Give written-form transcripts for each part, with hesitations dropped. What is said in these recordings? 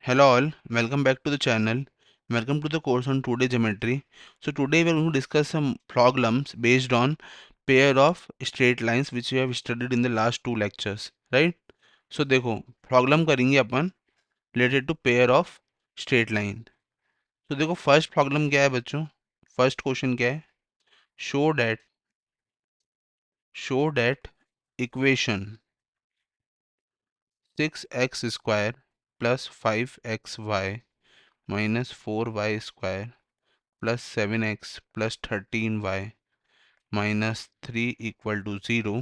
Hello all, welcome back to the channel. Welcome to the course on 2D geometry. So today we are going to discuss some problems based on pair of straight lines which we have studied in the last two lectures, right? So देखो problem करेंगे अपन related to pair of straight line. तो देखो first problem क्या है बच्चों? First question क्या है? Show that equation 6x square plus 5xy minus 4y square plus 7x plus 13y minus 3 equal to 0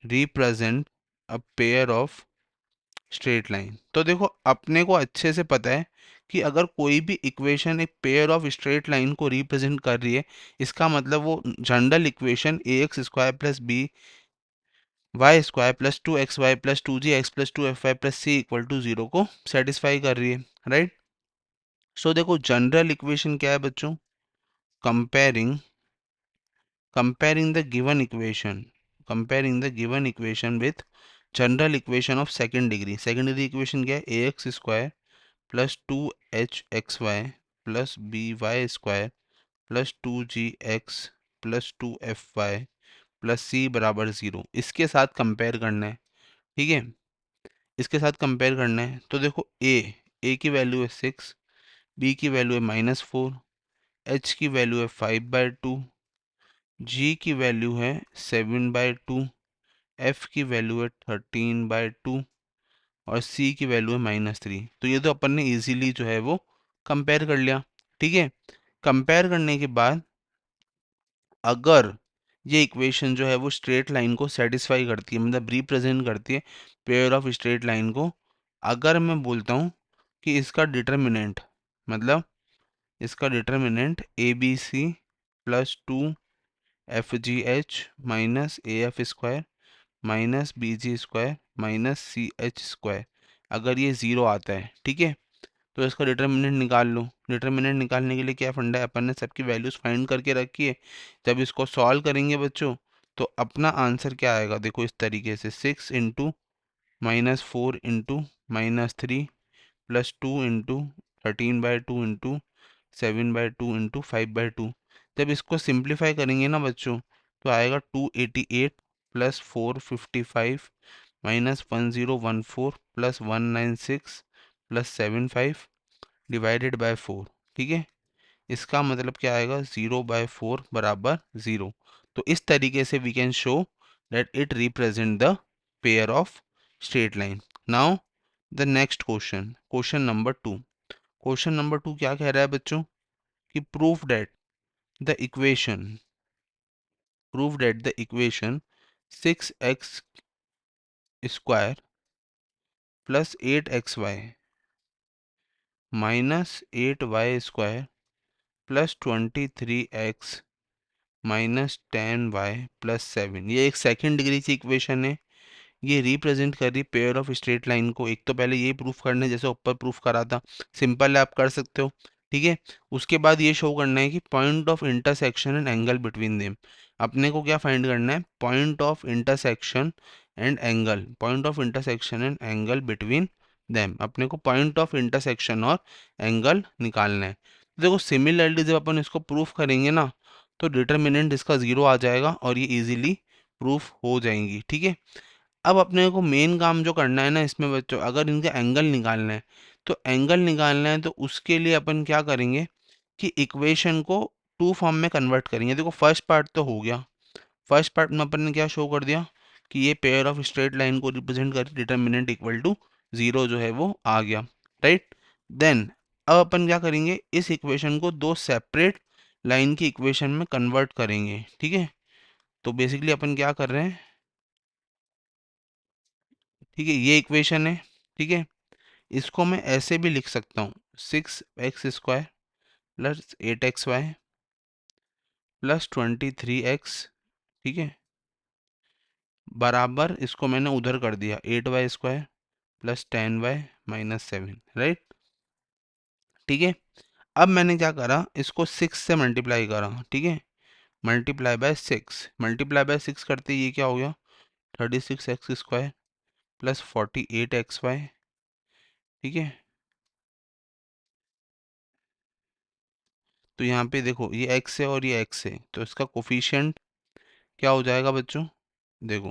represent a pair of straight line. तो देखो अपने को अच्छे से पता है कि अगर कोई भी इक्वेशन एक पेयर ऑफ स्ट्रेट लाइन को रिप्रेजेंट कर रही है, इसका मतलब वो general equation A x square plus B Y square plus 2xy plus 2gx plus 2fy plus C equal to 0 को सेटिस्फाई कर रही है, राइट। सो देखो जनरल इक्वेशन क्या है बच्चों? Comparing comparing the given equation with general equation of second degree equation क्या है? ax square plus 2hxy plus by square plus 2gx plus 2fy plus c बराबर 0, इसके साथ कंपेयर करना है, ठीक है। इसके साथ कंपेयर करना है तो देखो a की वैल्यू है 6, b की वैल्यू है -4, h की वैल्यू है 5/2, जी की वैल्यू है 7/2, एफ की वैल्यू है 13/2 और सी की वैल्यू है -3। तो ये तो अपन ने इजीली जो है वो कंपेयर कर लिया, ठीक है। कंपेयर करने के बाद अगर ये इक्वेशन जो है वो स्ट्रेट लाइन को सेटिस्फाई करती है, मतलब रिप्रेजेंट करती है पेयर ऑफ स्ट्रेट लाइन को, अगर मैं बोलता हूँ कि इसका डिटर्मिनेंट, मतलब इसका determinant A B C plus 2 FGH minus AF² minus BG² minus CH², अगर ये ज़ीरो आता है, ठीक है, तो इसका डिटर्मिनेंट निकाल लो। डिटर्मिनेंट निकालने के लिए क्या फंडा है, अपन ने सबकी वैल्यूज फाइंड करके रखी है। जब इसको सॉल्व करेंगे बच्चों तो अपना आंसर क्या आएगा, देखो इस तरीके से 6 into -4 into -3 plus 2 into 13/2 into 7/2 into 5/2। जब इसको सिंप्लीफाई करेंगे ना बच्चों तो आएगा 288 plus 455 minus 1014 plus 196 plus 75 divided by 4, ठीक है। इसका मतलब क्या आएगा, 0/4 बराबर 0। तो इस तरीके से we can show that it represent the pair of straight line. Now the next question, question number 2 क्या कह रहा है बच्चों कि the equation prove that the equation 6x square plus 8xy minus 8y square plus 23x minus 10y plus 7, ये एक second degree की equation है। ये रिप्रेजेंट कर रही पेयर ऑफ स्ट्रेट लाइन को। एक तो पहले ये प्रूफ करना है जैसे ऊपर प्रूफ करा था, सिंपल है, आप कर सकते हो, ठीक है। उसके बाद ये शो करना है कि point of intersection and angle between them. अपने को क्या फाइंड करना है, point of intersection and angle, point of intersection and angle between them. अपने को पॉइंट ऑफ इंटरसेक्शन और एंगल निकालना है। तो देखो सिमिलरली जब अपन इसको प्रूफ करेंगे ना तो डिटर्मिनेंट इसका 0 आ जाएगा और ये इजीली प्रूफ हो जाएंगी, ठीक है। अब अपने को मेन काम जो करना है ना इसमें बच्चों, अगर इनका एंगल निकालना है तो एंगल निकालना है तो उसके लिए अपन क्या करेंगे कि इक्वेशन को टू फॉर्म में कन्वर्ट करेंगे। देखो फर्स्ट पार्ट तो हो गया, फर्स्ट पार्ट में अपन ने क्या शो कर दिया कि ये पेयर ऑफ स्ट्रेट लाइन को रिप्रेजेंट कर डिटर्मिनेंट इक्वल टू 0 जो है वो आ गया, राइट। देन अब अपन क्या करेंगे, इस इक्वेशन को दो सेपरेट लाइन की इक्वेशन में कन्वर्ट करेंगे, ठीक है। तो बेसिकली अपन क्या कर रहे हैं, ठीक है, ये इक्वेशन है, ठीक है। इसको मैं ऐसे भी लिख सकता हूँ, 6x² plus 8xy plus 23x, ठीक है, बराबर इसको मैंने उधर कर दिया 8y² plus 10y minus 7, right, ठीक है। अब मैंने क्या करा, इसको 6 से मल्टीप्लाई करा, ठीक है, मल्टीप्लाई बाय 6 करते ये क्या हो गया, 36x² प्लस 48xy, ठीक है, तो यहाँ पे देखो ये x है और ये x है, तो इसका कोफिशिएंट क्या हो जाएगा बच्चों? देखो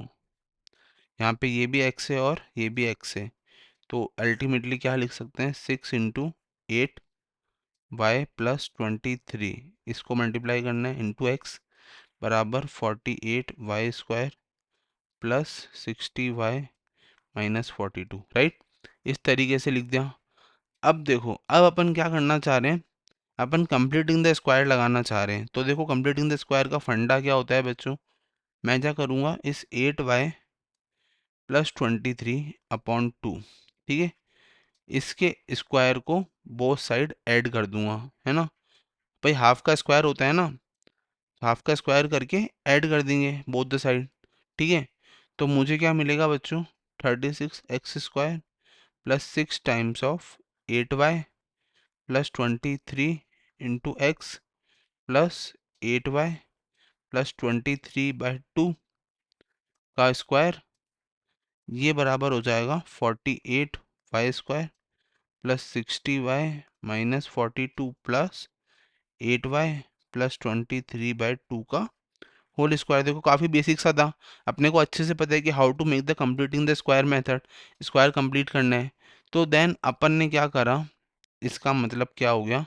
यहाँ पे ये भी x है और ये भी x है, तो अल्टीमेटली क्या लिख सकते हैं? 6 × 8 y + 23, इसको मल्टीप्लाई करना है इंटू x बराबर 48 y² plus 60 y minus 42, right. इस तरीके से लिख दिया। अब देखो अब अपन क्या करना चाह रहे हैं, अपन कंप्लीटिंग द स्क्वायर लगाना चाह रहे हैं। तो देखो कंप्लीटिंग द स्क्वायर का फंडा क्या होता है बच्चों? मैं क्या करूँगा, इस 8y + 23/2, ठीक है, इसके स्क्वायर को बोथ साइड ऐड कर दूंगा, है ना। भाई हाफ का स्क्वायर होता है ना, हाफ का स्क्वायर करके ऐड कर देंगे बोथ द साइड, ठीक है। तो मुझे क्या मिलेगा बच्चों? 36x² plus 6 × 8y + 23 × x plus 8y + 23/2 का स्क्वायर, ये बराबर हो जाएगा 48y² plus 60y minus 42 plus 8y plus 23/2 का होल स्क्वायर। देखो काफ़ी बेसिक सा था, अपने को अच्छे से पता है कि how to make the completing the square method, square complete करना है। तो देन अपन ने क्या करा, इसका मतलब क्या हो गया,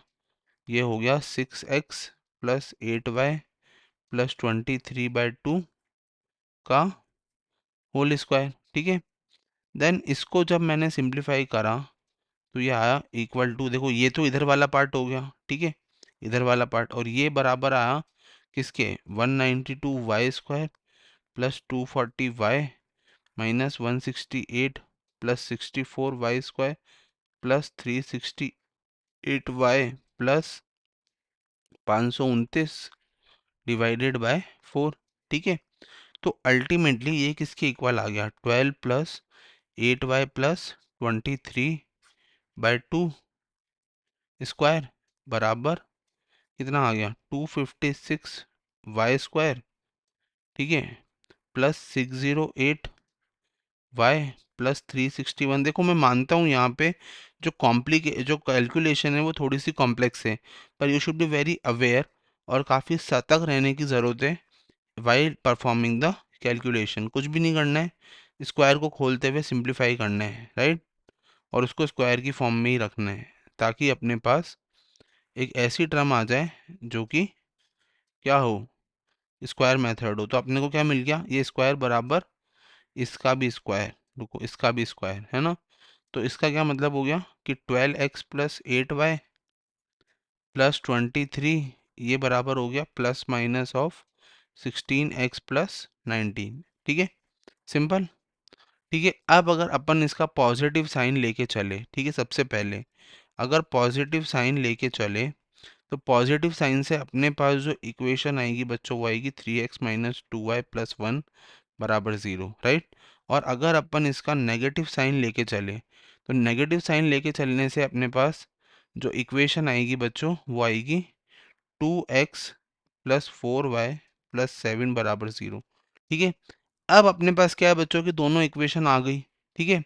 ये हो गया 6x प्लस 8y प्लस 23/2 का होल स्क्वायर, ठीक है। देन इसको जब मैंने सिंप्लीफाई करा तो ये आया इक्वल टू, देखो ये तो इधर वाला पार्ट हो गया, ठीक है, इधर वाला पार्ट, और ये बराबर आया किसके? 192y² plus 240y minus 168 plus 64y² plus 368y plus 529 divided by 4, ठीक है। तो अल्टीमेटली ये किसके इक्वल आ गया? 12 प्लस 8y प्लस 23/2 स्क्वायर बराबर कितना आ गया? 256y², ठीक है, प्लस 608y प्लस 361। देखो मैं मानता हूँ यहाँ पे जो कैलकुलेशन है वो थोड़ी सी कॉम्प्लेक्स है, पर you should be very aware और काफ़ी सतर्क रहने की ज़रूरत है वाइल परफॉर्मिंग द कैलकुलेशन। कुछ भी नहीं करना है, स्क्वायर को खोलते हुए सिंप्लीफाई करना है, राइट, और उसको स्क्वायर की फॉर्म में ही रखना है, ताकि अपने पास एक ऐसी टर्म आ जाए जो कि क्या हो, स्क्वायर मेथड हो। तो अपने को क्या मिल गया? ये स्क्वायर बराबर इसका भी स्क्वायर, रुको इसका भी स्क्वायर, है ना। तो इसका क्या मतलब हो गया कि 12x प्लस 8y प्लस 23, ये बराबर हो गया plus minus of 16x plus 19, ठीक है, सिंपल, ठीक है। अब अगर अपन इसका पॉजिटिव साइन लेके चले, ठीक है, सबसे पहले अगर पॉजिटिव साइन लेके चले तो पॉजिटिव साइन से अपने पास जो इक्वेशन आएगी बच्चों वो आएगी 3x माइनस 2y प्लस 1 बराबर 0, राइट। और अगर अपन इसका नेगेटिव साइन लेके चले तो नेगेटिव साइन लेके चलने से अपने पास जो इक्वेशन आएगी बच्चों वो आएगी 2x प्लस 4y प्लस 7 बराबर 0, ठीक है। अब अपने पास क्या है बच्चों की दोनों इक्वेशन आ गई, ठीक है।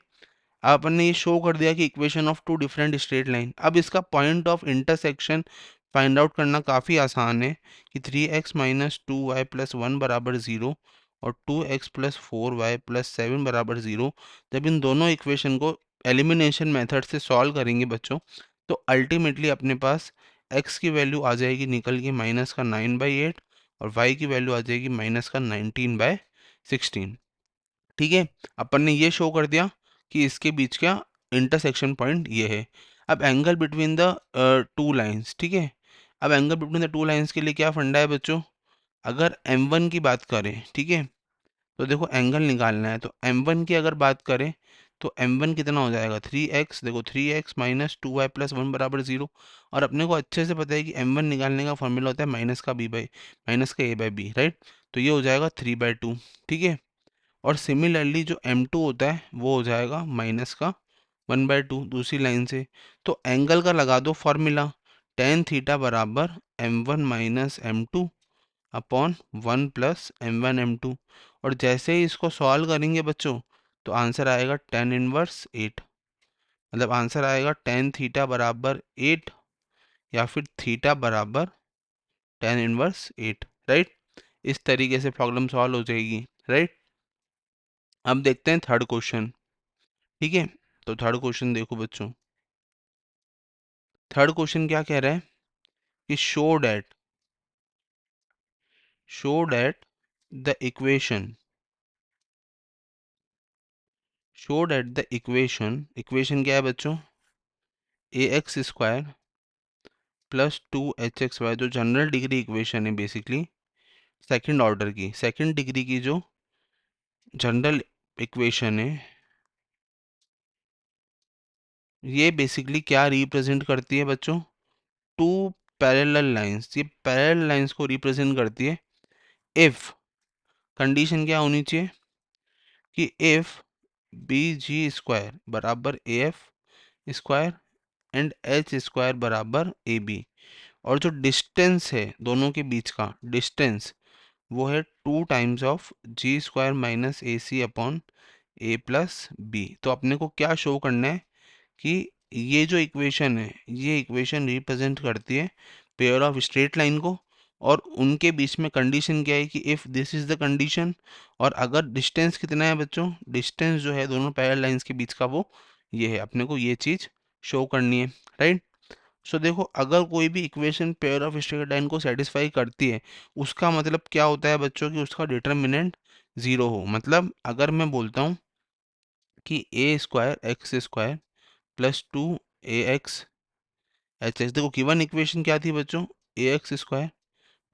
अब अपन ने ये शो कर दिया कि equation of two different straight line. अब इसका point of intersection find out करना काफ़ी आसान है कि 3x माइनस 2y प्लस 1 बराबर 0 और 2x प्लस 4y प्लस 7 बराबर 0, जब इन दोनों इक्वेशन को एलिमिनेशन मेथड से सॉल्व करेंगे बच्चों, तो अल्टीमेटली अपने पास x की वैल्यू आ जाएगी निकल के माइनस का 9/8 और y की वैल्यू आ जाएगी माइनस का 19/16, ठीक है। अपन ने ये शो कर दिया कि इसके बीच का इंटरसेक्शन पॉइंट ये है। अब angle between the two lines, ठीक है। अब angle between the two lines के लिए क्या फंडा है बच्चों? अगर m1 की बात करें, ठीक है, तो देखो एंगल निकालना है, तो m1 की अगर बात करें तो m1 कितना हो जाएगा? 3x, देखो 3x माइनस 2y प्लस 1 बराबर 0। और अपने को अच्छे से पता है कि m1 निकालने का फॉर्मूला होता है माइनस का a/b, राइट। तो ये हो जाएगा 3/2, ठीक है। और सिमिलरली जो m2 होता है वो हो जाएगा माइनस का 1/2 दूसरी लाइन से। तो एंगल का लगा दो फॉर्मूला, टेन थीटा बराबर m1 minus m2 upon 1 plus m1 m2। और जैसे ही इसको सॉल्व करेंगे बच्चों तो आंसर आएगा टेन इनवर्स 8, मतलब आंसर आएगा टेन थीटा बराबर 8 या फिर थीटा बराबर tan इनवर्स 8, राइट। इस तरीके से प्रॉब्लम सॉल्व हो जाएगी, राइट। अब देखते हैं थर्ड क्वेश्चन, ठीक है। तो थर्ड क्वेश्चन देखो बच्चों, थर्ड क्वेश्चन क्या कह रहा है कि show that the equation equation क्या है बच्चों, a x square plus 2hxy, जो जनरल डिग्री इक्वेशन है बेसिकली, सेकंड ऑर्डर की, सेकंड डिग्री की जो जनरल इक्वेशन है, ये बेसिकली क्या रिप्रेजेंट करती है बच्चों, टू पैरेलल लाइंस, ये पैरेलल लाइंस को रिप्रेजेंट करती है। इफ कंडीशन क्या होनी चाहिए कि इफ बी जी स्क्वायर बराबर ए F square and H square बराबर ए बी, और जो डिस्टेंस है दोनों के बीच का डिस्टेंस वो है 2 times of ji square minus A C upon A plus B. तो अपने को क्या शो करना है कि ये जो इक्वेशन है, ये इक्वेशन रिप्रेजेंट करती है पेयर ऑफ स्ट्रेट लाइन को, और उनके बीच में कंडीशन क्या है कि if this is the condition, और अगर डिस्टेंस कितना है बच्चों, डिस्टेंस जो है दोनों पैरेलल लाइंस के बीच का वो ये है, अपने को ये चीज़ शो करनी है, राइट। सो देखो, अगर कोई भी equation pair of straight line को सेटिस्फाई करती है, उसका मतलब क्या होता है बच्चों कि उसका डिटर्मिनेंट जीरो हो। मतलब अगर मैं बोलता हूँ कि a square x square plus 2 ax h x, देखो गिवन इक्वेशन क्या थी बच्चों, a x square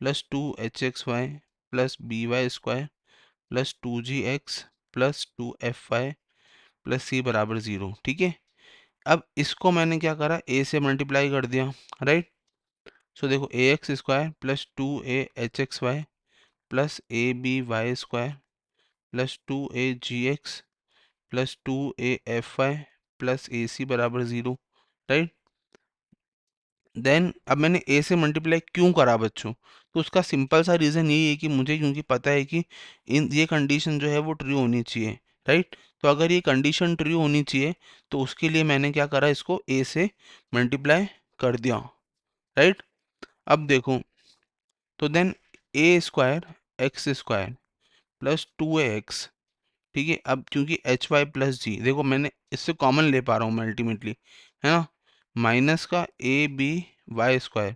plus 2 hxy plus B Y square plus 2 gx plus 2 fy plus c बराबर 0, ठीक है। अब इसको मैंने क्या करा, ए से मल्टीप्लाई कर दिया, राइट। सो देखो a x square plus 2 a hxy plus a B Y square plus 2 a gx plus 2 a fy plus a c बराबर 0, राइट। देन अब मैंने ए से मल्टीप्लाई क्यों करा बच्चों, तो उसका सिंपल सा रीज़न यही है कि मुझे क्योंकि पता है कि इन ये कंडीशन जो है वो ट्रू होनी चाहिए, राइट। तो अगर ये कंडीशन ट्रू होनी चाहिए तो उसके लिए मैंने क्या करा, इसको ए से मल्टीप्लाई कर दिया, राइट। अब देखो, तो then a square x square plus 2 ax, ठीक है। अब क्योंकि एच वाई प्लस जी, देखो मैंने इससे कॉमन ले पा रहा हूँ मैं अल्टीमेटली, है ना, माइनस का A B Y square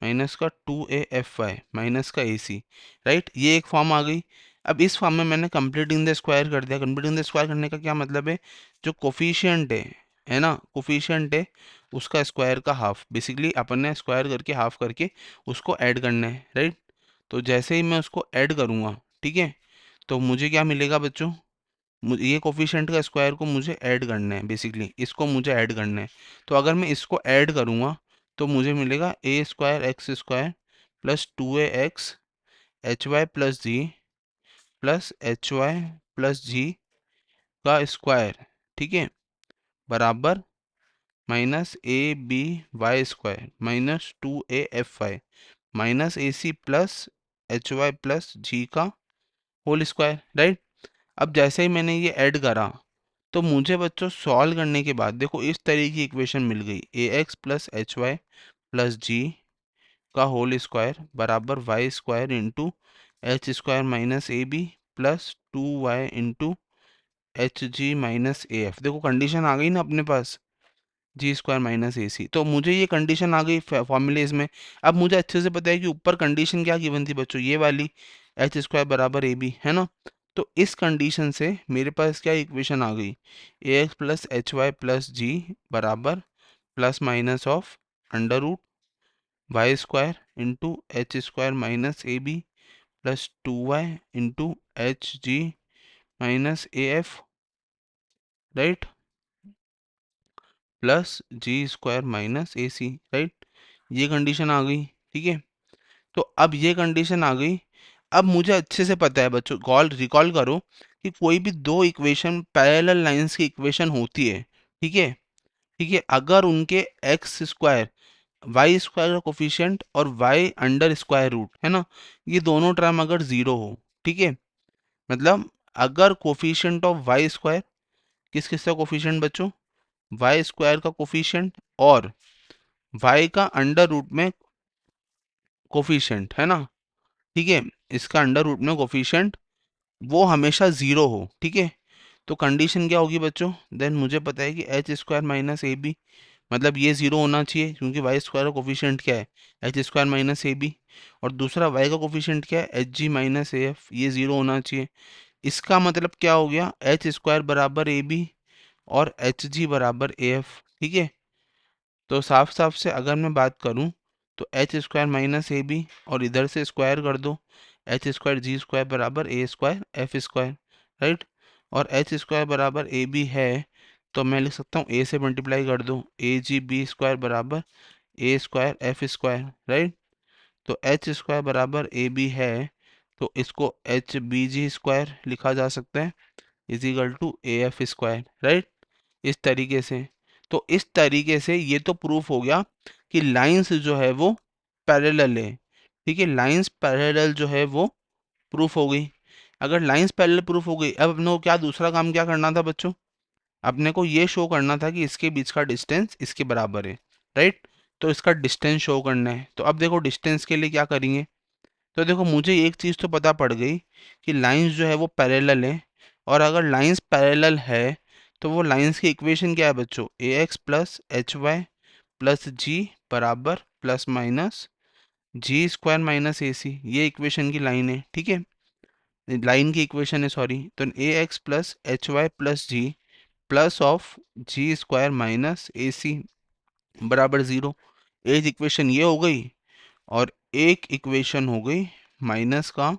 minus का 2 a fy माइनस का ए सी, राइट, ये एक फॉर्म आ गई। अब इस फॉर्म में मैंने कंप्लीट इन द स्क्वायर कर दिया। कंप्लीट इन द स्क्वायर करने का क्या मतलब है, जो कोफिशिएंट है ना, कोफिशिएंट है उसका स्क्वायर का हाफ, बेसिकली अपन ने स्क्वायर करके हाफ करके उसको ऐड करना है, राइट। तो जैसे ही मैं उसको ऐड करूँगा, ठीक है, तो मुझे क्या मिलेगा बच्चों, ये कोफिशिएंट का स्क्वायर को मुझे ऐड करना है, बेसिकली इसको मुझे ऐड करना है। तो अगर मैं इसको ऐड करूँगा तो मुझे मिलेगा a square x square plus 2 a x h y plus g plus h y plus g का स्क्वायर, ठीक है, बराबर minus A B Y square minus 2 a fy minus A c plus h y plus g का whole square, right. अब जैसे ही मैंने ये add करा तो मुझे बच्चों सॉल्व करने के बाद देखो इस तरीके की इक्वेशन मिल गई, a x plus h y plus g का होल स्क्वायर बराबर y square into h square minus ए b plus 2 y into h जी माइनस ए एफ। देखो कंडीशन आ गई ना अपने पास, जी स्क्वायर माइनस ए सी, तो मुझे ये कंडीशन आ गई फॉर्मूलेज में। अब मुझे अच्छे से पता है कि ऊपर कंडीशन क्या गिवन थी बच्चों, ये वाली, एच स्क्वायर बराबर ए बी, है ना। तो इस कंडीशन से मेरे पास क्या इक्वेशन आ गई, a x plus h y plus g बराबर plus minus of under root y square into h square minus A b plus 2 y into h ji minus A f, right, plus g square minus A c, right. ये condition आ गई, ठीक है। तो अब ये condition आ गई। अब मुझे अच्छे से पता है बच्चों, कॉल रिकॉल करो कि कोई भी दो इक्वेशन पैरेलल लाइंस की इक्वेशन होती है, ठीक है, ठीक है, अगर उनके एक्स स्क्वायर वाई स्क्वायर का कोफिशिएंट और वाई अंडर स्क्वायर रूट, है ना, ये दोनों टर्म अगर जीरो हो, ठीक है, मतलब अगर कोफिशिएंट ऑफ वाई स्क्वायर, किस किस का कोफिशिएंट बच्चों, वाई स्क्वायर का कोफिशिएंट और वाई का अंडर रूट में कोफिशिएंट है ना, ठीक है, इसका अंडर रूट में कोफिशिएंट वो हमेशा जीरो हो, ठीक है। तो कंडीशन क्या होगी बच्चों, देन मुझे पता है कि एच स्क्वायर माइनस ए बी, मतलब ये जीरो होना चाहिए क्योंकि वाई स्क्वायर का कोफिशिएंट क्या है, एच स्क्वायर माइनस ए बी, और दूसरा वाई का कोफिशिएंट क्या है, एच जी माइनस ए एफ, ये जीरो होना चाहिए। इसका मतलब क्या हो गया, एच स्क्वायर बराबर ए बी और एच जी बराबर ए एफ, ठीक है। तो साफ साफ से अगर मैं बात करूं तो एच स्क्वायर माइनस ए बी और इधर से स्क्वायर कर दो, एच स्क्वायर जी स्क्वायर बराबर ए स्क्वायर एफ स्क्वायर, राइट। और एच स्क्वायर बराबर ए बी है तो मैं लिख सकता हूँ ए से मल्टीप्लाई कर दो, ए जी बी स्क्वायर बराबर ए स्क्वायर एफ स्क्वायर, राइट। तो एच स्क्वायर बराबर ए बी है तो इसको एच बी जी स्क्वायर लिखा जा सकता है is equal to A F square, right. इस तरीके से, तो इस तरीके से ये तो प्रूफ हो गया कि लाइंस जो है वो पैरेलल है, ठीक है, लाइंस पैरेलल जो है वो प्रूफ हो गई। अगर लाइंस पैरेलल प्रूफ हो गई, अब अपने को क्या दूसरा काम क्या करना था बच्चों, अपने को ये शो करना था कि इसके बीच का डिस्टेंस इसके बराबर है, राइट। तो इसका डिस्टेंस शो करना है, तो अब देखो डिस्टेंस के लिए क्या करेंगे, तो देखो मुझे एक चीज़ तो पता पड़ गई कि लाइंस जो है वो पैरेलल है, और अगर लाइंस पैरेलल है तो वो लाइंस की इक्वेशन क्या है बच्चों, a x plus h y plus g बराबर plus minus g square minus ए सी, ये इक्वेशन की लाइन है, ठीक है, लाइन की इक्वेशन है सॉरी। तो a x plus h y plus g plus of ji square minus A c बराबर ज़ीरो, एक इक्वेशन ये हो गई, और एक इक्वेशन हो गई माइनस का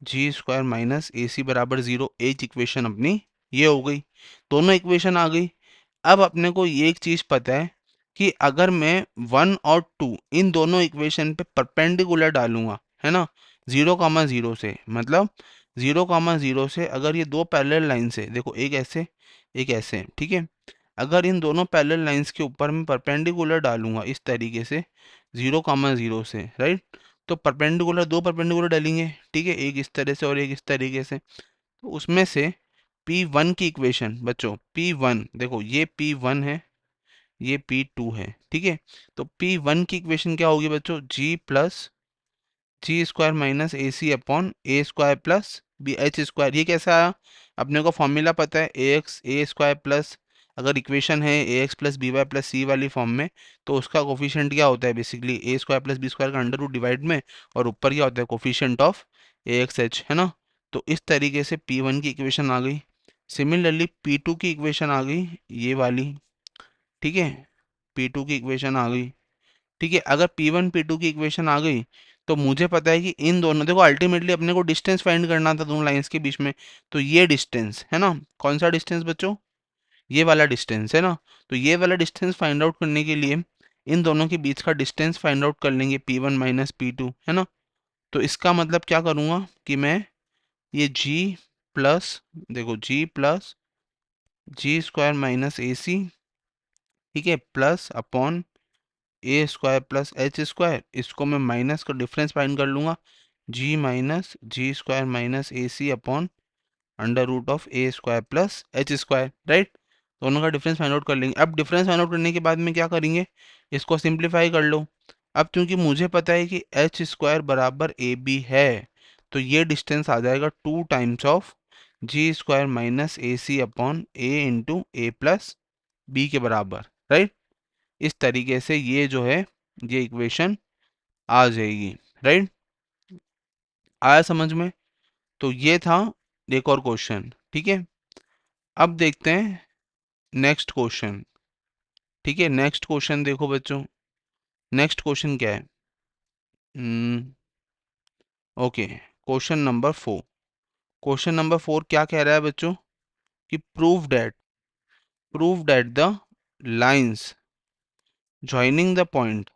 जी स्क्वायर माइनस ए सी बराबर जीरो, एक इक्वेशन अपनी ये हो गई, दोनों इक्वेशन आ गई। अब अपने को ये एक चीज पता है कि अगर मैं वन और टू इन दोनों इक्वेशन पे परपेंडिकुलर डालूंगा, है ना, जीरो कामा जीरो से, मतलब जीरो कामा जीरो से अगर ये दो पैरेलल लाइन से, देखो एक ऐसे, ठीक है, अगर इन दोनों पैरेलल लाइंस के ऊपर मैं परपेंडिकुलर डालूंगा इस तरीके से जीरो कामा जीरो से, राइट। तो परपेंडिकुलर दो परपेंडिकुलर डालेंगे, ठीक है, एक इस तरह से और एक इस तरीके से, तो उसमें से P1 की इक्वेशन बच्चों, P1 देखो ये P1 है, ये P2 है, ठीक है। तो P1 की इक्वेशन क्या होगी बच्चों, g plus g square minus A C upon a square plus b h square, ये कैसे आया, अपने को फॉर्मूला पता है a x a square plus, अगर इक्वेशन है a x plus B y plus c वाली फॉर्म में, तो उसका कोफिशिएंट क्या होता है basically a square plus b square का अंडर रूट डिवाइड में, और ऊपर क्या होता है coefficient of a x H, है ना। तो इस तरीके से P1 की इक्वेशन आ गई। सिमिलरली P2 की इक्वेशन आ गई ये वाली, ठीक है, P2 की इक्वेशन आ गई, ठीक है। अगर P1 P2 की इक्वेशन आ गई तो मुझे पता है कि इन दोनों, देखो अल्टीमेटली अपने को डिस्टेंस फाइंड करना था दोनों लाइंस के बीच में, तो ये डिस्टेंस है ना, कौन सा डिस्टेंस बच्चों, ये वाला डिस्टेंस है ना। तो ये वाला डिस्टेंस फाइंड आउट करने के लिए इन दोनों के बीच का डिस्टेंस फाइंड आउट कर लेंगे P1 माइनस P2, है ना। तो इसका मतलब क्या करूँगा कि मैं ये G प्लस, देखो G plus g square minus ए सी, ठीक है, plus upon a square plus h square, इसको मैं माइनस का डिफरेंस फाइंड कर लूंगा, g minus g square minus A C upon under root of a square plus h square, right. दोनों का difference find out कर लेंगे। अब डिफरेंस फाइंड आउट करने के बाद में क्या करेंगे, इसको सिंप्लीफाई कर लो। अब क्योंकि मुझे पता है कि एच स्क्वायर बराबर ए बी है, तो ये डिस्टेंस आ जाएगा two times of ji square minus A C upon A into A plus B के बराबर, राइट। इस तरीके से ये जो है ये इक्वेशन आ जाएगी, राइट। आया समझ में, तो ये था एक और क्वेश्चन, ठीक है। अब देखते हैं नेक्स्ट क्वेश्चन, ठीक है। नेक्स्ट क्वेश्चन देखो बच्चों, नेक्स्ट क्वेश्चन क्या है, okay, question number 4, question number 4 क्या कह रहा है बच्चों कि prove that the lines joining the point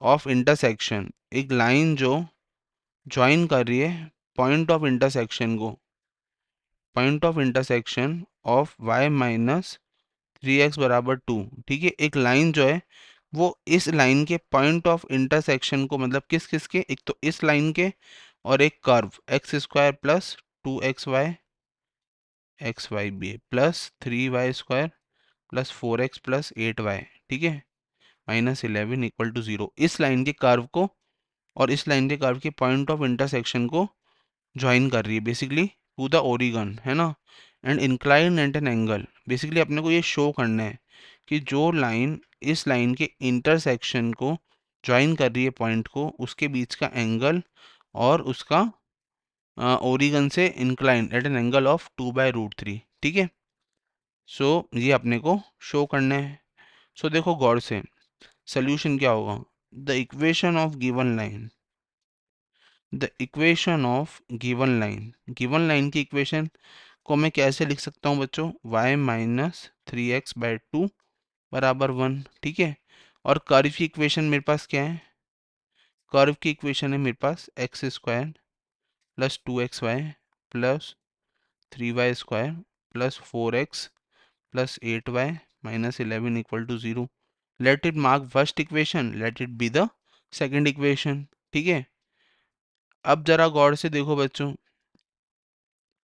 of intersection, एक लाइन जो ज्वाइन कर रही है पॉइंट ऑफ इंटरसेक्शन को, point of intersection of y minus three x बराबर टू, ठीक है, एक लाइन जो है वो इस लाइन के पॉइंट ऑफ इंटरसेक्शन को, मतलब किस किस के, एक तो इस लाइन के और एक curve X square plus two X Y B plus three Y square plus four X plus eight Y, ठीक है, माइनस 11 इक्वल टू 0 इस लाइन के कर्व को और इस लाइन के कर्व के पॉइंट ऑफ इंटरसेक्शन को ज्वाइन कर रही है बेसिकली टू द ओरिगन, है ना, and incline at an angle. Basically अपने को ये शो करना है कि जो लाइन इस लाइन के इंटरसेक्शन को ज्वाइन कर रही है पॉइंट को, उसके बीच का एंगल और उसका ओरिगन से incline at an angle of 2/√3। ठीक है, सो ये अपने को शो करना है। सो देखो गौर से, सोल्यूशन क्या होगा, the equation of given line, the equation of given line की इक्वेशन को मैं कैसे लिख सकता हूँ बच्चों, y-3x/2 बराबर 1। ठीक है, और कर्व की इक्वेशन मेरे पास क्या है, कर्व की इक्वेशन है मेरे पास x² plus 2xy plus 3y² plus 4x plus 8y minus 11 equal to 0। Let it mark first equation, let it be the second equation. ठीक है, अब जरा गौर से देखो बच्चों,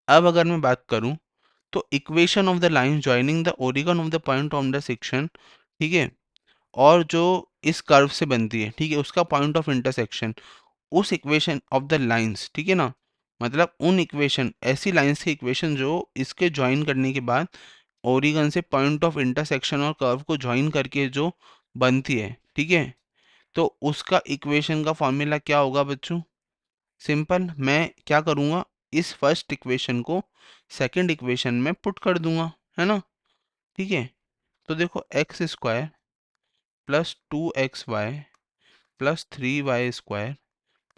अब अगर मैं बात करूं तो equation of the line joining the Oregon of the point of the section, ठीक है, और जो इस कर्व से बनती है, ठीक है, उसका पॉइंट ऑफ इंटरसेक्शन, उस इक्वेशन ऑफ द लाइंस, ठीक है ना, मतलब उन इक्वेशन, ऐसी लाइंस की इक्वेशन जो इसके ज्वाइन करने के बाद ओरिगन से पॉइंट ऑफ इंटरसेक्शन और कर्व को ज्वाइन करके जो बनती है, ठीक है, तो उसका इक्वेशन का फॉर्मूला क्या होगा बच्चों, सिंपल, मैं क्या करूँगा, इस फर्स्ट इक्वेशन को सेकंड इक्वेशन में पुट कर दूंगा, है ना। ठीक है, तो देखो x² plus 2xy plus 3y²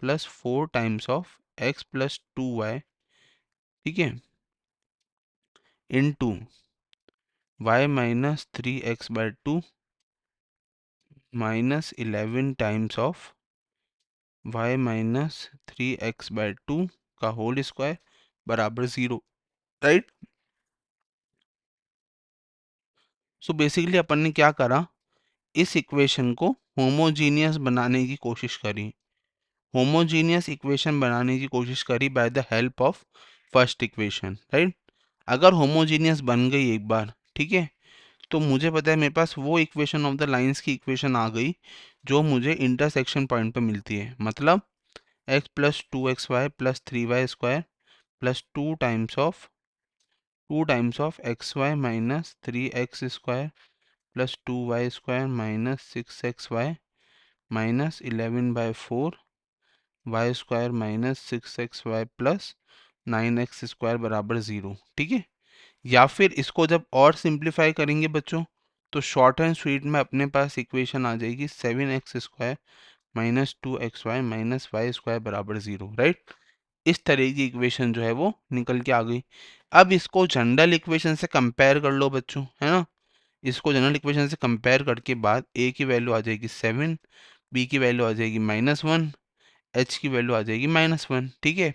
plus 4 times of x plus 2y, ठीक है, into y-3x/2 minus 11 times of y-3x/2 का होल स्क्वायर बराबर 0, राइट। सो बेसिकली अपन ने क्या करा, इस इक्वेशन को होमोजीनियस बनाने की कोशिश करी, होमोजीनियस इक्वेशन बनाने की कोशिश करी by the help of first equation, right. अगर होमोजीनियस बन गई एक बार, ठीक है, तो मुझे पता है मेरे पास वो इक्वेशन ऑफ द लाइंस की इक्वेशन आ गई जो मुझे इंटरसेक्शन पॉइंट पे मिलती है, मतलब x plus 2xy plus 3y² plus 2 times of xy minus 3x² plus 2y² minus 6xy minus 11/4 y² minus 6xy plus 9x² बराबर 0। ठीक है, या फिर इसको जब और सिंप्लीफाई करेंगे बच्चों, तो शॉर्ट एंड स्वीट में अपने पास इक्वेशन आ जाएगी 7x² minus 2xy minus y² बराबर 0, राइट। इस तरह की इक्वेशन जो है वो निकल के आ गई। अब इसको जनरल इक्वेशन से कंपेयर कर लो बच्चों, है ना, इसको जनरल इक्वेशन से कंपेयर करके बाद a की वैल्यू आ जाएगी 7, b की वैल्यू आ जाएगी -1, h की वैल्यू आ जाएगी -1। ठीक है,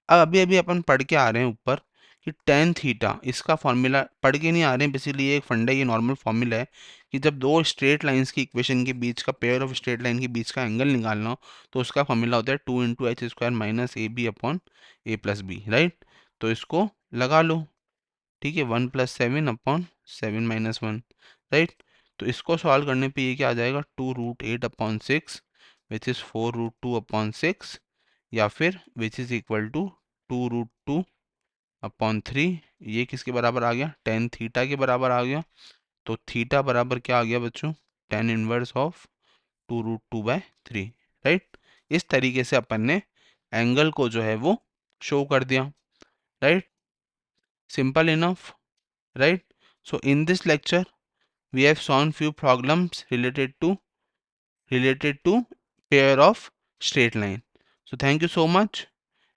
अब अभी अभी अपन पढ़ के आ रहे हैं ऊपर कि टेन थीटा, इसका फॉर्मूला पढ़ के नहीं आ रहे हैं, बेसिकली ये एक फंडा, ये नॉर्मल फॉर्मूला है कि जब दो स्ट्रेट लाइंस की इक्वेशन के बीच का, पेयर ऑफ स्ट्रेट लाइन के बीच का एंगल निकालना हो, तो उसका फॉर्मूला होता है 2 × h² minus AB upon a plus B, right. तो इसको लगा लो, ठीक है, 1 + 7 अपॉन 7 - 1, राइट। तो इसको सॉल्व करने पे ये क्या आ जाएगा, 2√8/6 विच इज़ 4√2/6, या फिर विच इज़ इक्वल टू 2√2/3। ये किसके बराबर आ गया, टेन थीटा के बराबर आ गया। तो थीटा बराबर क्या आ गया बच्चों, टेन इनवर्स ऑफ 2√2/3, राइट। इस तरीके से अपन ने एंगल को जो है वो शो कर दिया, right, simple enough, right? So in this lecture we have solved few problems related to pair of straight line. So thank you so much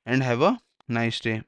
and have a nice day.